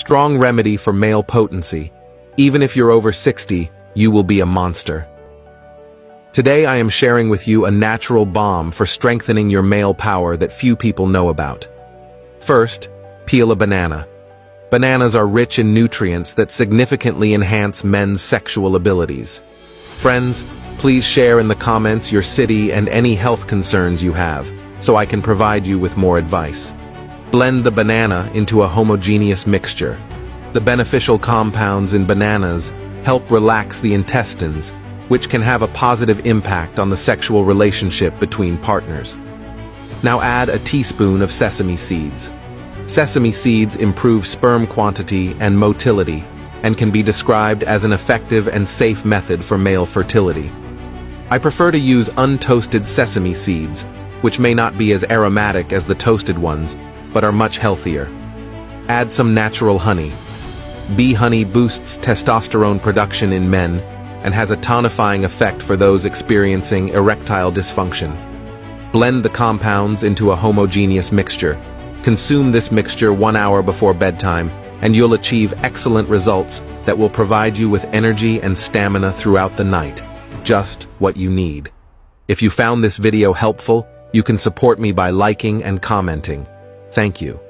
Strong remedy for male potency. Even if you're over 60, you will be a monster. Today I am sharing with you a natural balm for strengthening your male power that few people know about. First, peel a banana. Bananas are rich in nutrients that significantly enhance men's sexual abilities. Friends, please share in the comments your city and any health concerns you have, so I can provide you with more advice. Blend the banana into a homogeneous mixture. The beneficial compounds in bananas help relax the intestines, which can have a positive impact on the sexual relationship between partners. Now add a teaspoon of sesame seeds. Sesame seeds improve sperm quantity and motility and can be described as an effective and safe method for male fertility. I prefer to use untoasted sesame seeds, which may not be as aromatic as the toasted ones, but are much healthier. Add some natural honey. Bee honey boosts testosterone production in men and has a tonifying effect for those experiencing erectile dysfunction. Blend the compounds into a homogeneous mixture. Consume this mixture 1 hour before bedtime, and you'll achieve excellent results that will provide you with energy and stamina throughout the night. Just what you need. If you found this video helpful, you can support me by liking and commenting. Thank you.